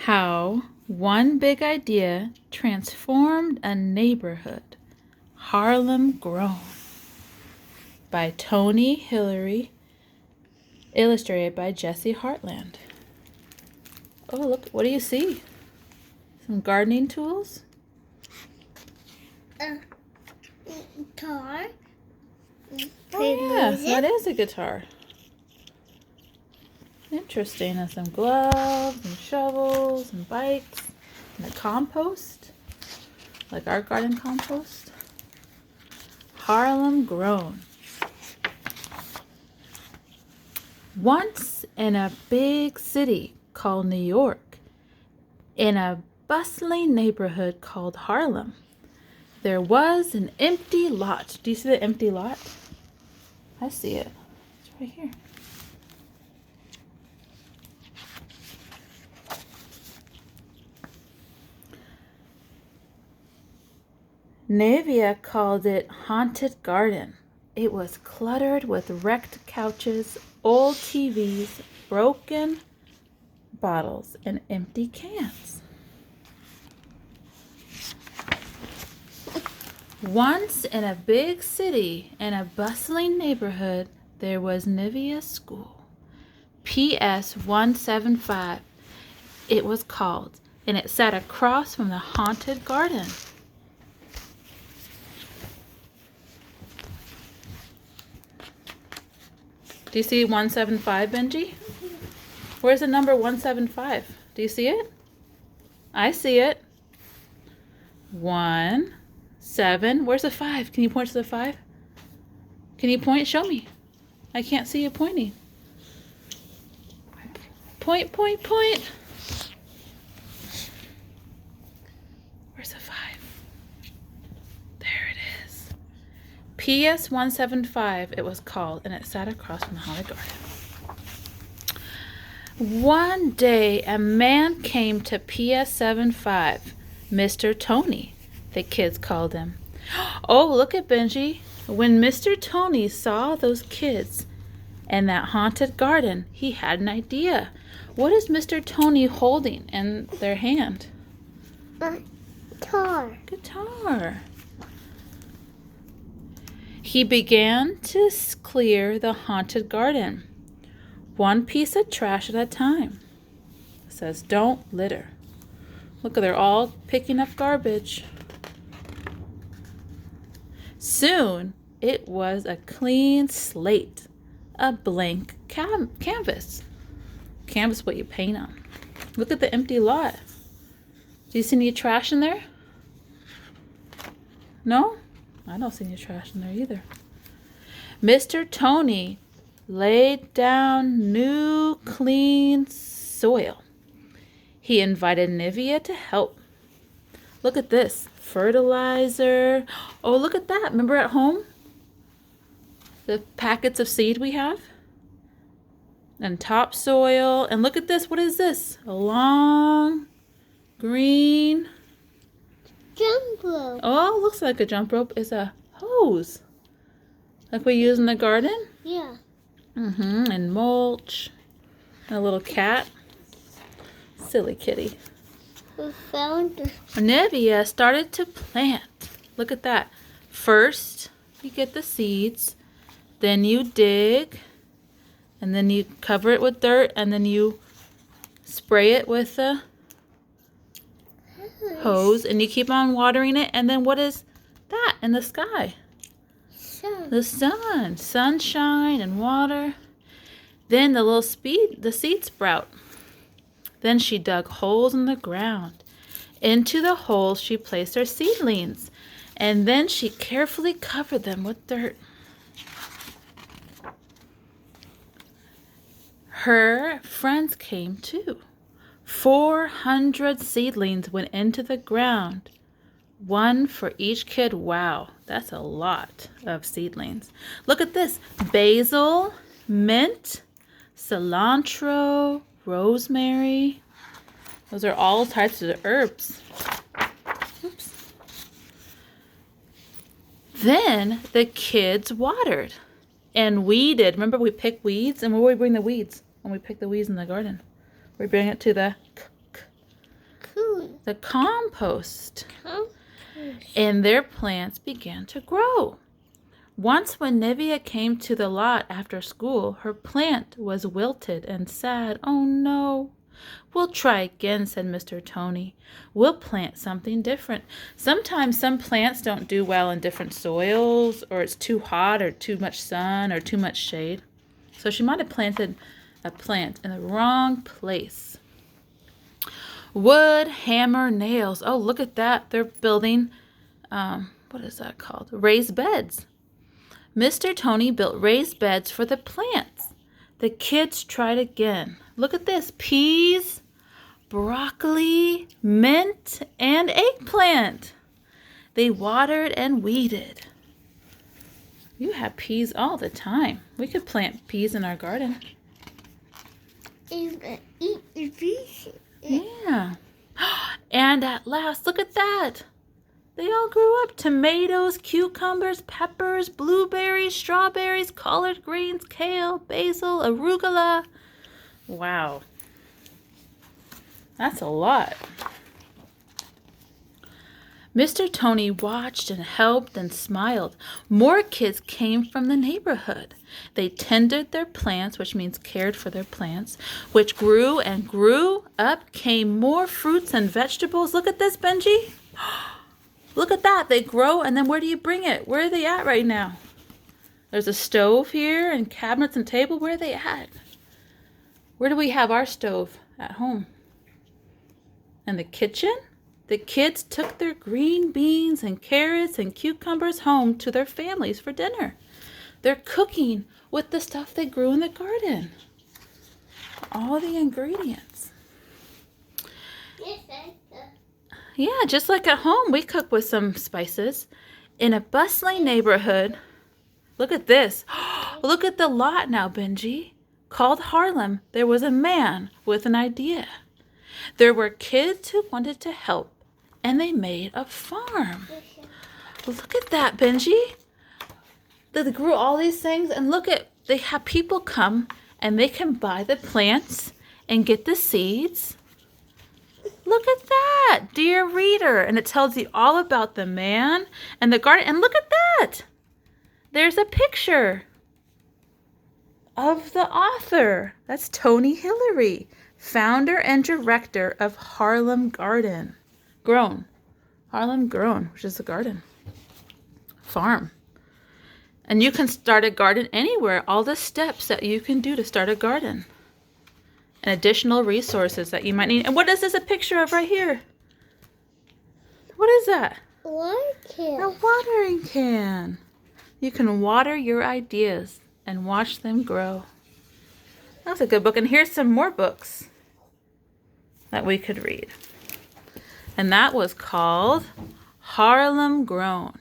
How one big idea transformed a neighborhood. Harlem Grown by Tony Hillary, illustrated by Jessie Hartland. Oh, look, what do you see? Some gardening tools? Guitar. Oh, yeah, that is a guitar. Interesting. And some gloves and shovels and bikes and a compost, like our garden compost. Harlem Grown. Once in a big city called New York, in a bustling neighborhood called Harlem, there was an empty lot. Do you see the empty lot? I see it. It's right here. Navia called it Haunted Garden. It was cluttered with wrecked couches, old TVs, broken bottles, and empty cans. Once in a big city, in a bustling neighborhood, there was Nivea School. PS 175, it was called, and it sat across from the Haunted Garden. Do you see 175, Benji? Where's the number 175? Do you see it? I see it. 1, 7. Where's the 5? Can you point to the 5? Can you point? Show me. I can't see you pointing. Point, point, point. Where's the 5? There it is. PS 175, it was called, and it sat across from the Haunted Garden. One day, a man came to PS 75, Mr. Tony, the kids called him. Oh, look at Benji. When Mr. Tony saw those kids and that haunted garden, he had an idea. What is Mr. Tony holding in their hand? Guitar. Guitar. He began to clear the haunted garden, one piece of trash at a time. It says, don't litter. Look, they're all picking up garbage. Soon, it was a clean slate, a blank canvas. Canvas what you paint on. Look at the empty lot. Do you see any trash in there? No? I don't see any trash in there either. Mr. Tony laid down new, clean soil. He invited Nivea to help. Look at this. Fertilizer. Oh, look at that. Remember at home? The packets of seed we have? And topsoil. And look at this. What is this? A long, green... Jump rope. Oh, looks like a jump rope. It's a hose. Like we use in the garden? Yeah. And mulch. And a little cat. Silly kitty. We found it. Nivea started to plant. Look at that. First, you get the seeds. Then you dig. And then you cover it with dirt. And then you spray it with the hose. And you keep on watering it. And then what is that in the sky? Sun. The sun. Sunshine and water. Then the seeds sprout. Then she dug holes in the ground. Into the holes she placed her seedlings. And then she carefully covered them with dirt. Her friends came too. 400 seedlings went into the ground. One for each kid. Wow, that's a lot of seedlings. Look at this. Basil, mint, cilantro, rosemary. Those are all types of herbs. Oops. Then the kids watered and weeded. Remember we pick weeds? And where do we bring the weeds? When we pick the weeds in the garden. We bring it to the the compost, and their plants began to grow. Once when Nivea came to the lot after school, her plant was wilted and sad. "Oh no." "We'll try again," said Mr. Tony. "We'll plant something different." Sometimes some plants don't do well in different soils, or it's too hot or too much sun or too much shade. So she might have planted a plant in the wrong place. Wood, hammer, nails. Oh, look at that. They're building, what is that called? Raised beds. Mr. Tony built raised beds for the plants. The kids tried again. Look at this. Peas, broccoli, mint, and eggplant. They watered and weeded. You have peas all the time. We could plant peas in our garden. Yeah. And at last, look at that. They all grew up. Tomatoes, cucumbers, peppers, blueberries, strawberries, collard greens, kale, basil, arugula. Wow. That's a lot. Mr. Tony watched and helped and smiled. More kids came from the neighborhood. They tended their plants, which means cared for their plants, which grew and grew. Up came more fruits and vegetables. Look at this, Benji. Look at that. They grow, and then where do you bring it? Where are they at right now? There's a stove here and cabinets and table. Where are they at? Where do we have our stove at home? In the kitchen? The kids took their green beans and carrots and cucumbers home to their families for dinner. They're cooking with the stuff they grew in the garden. All the ingredients. Yeah, just like at home, we cook with some spices. In a bustling neighborhood, look at this. Look at the lot now, Benji. Called Harlem, there was a man with an idea. There were kids who wanted to help, and they made a farm. Look at that, Benji. They grew all these things, and look at, they have people come, and they can buy the plants and get the seeds. Look at that, dear reader. And it tells you all about the man and the garden. And look at that. There's a picture of the author. That's Tony Hillary, founder and director of Harlem Grown. Harlem Grown, which is a garden. Farm. And you can start a garden anywhere. All the steps that you can do to start a garden. And additional resources that you might need. And what is this a picture of right here? What is that? A watering can. You can water your ideas and watch them grow. That's a good book. And here's some more books that we could read. And that was called Harlem Grown.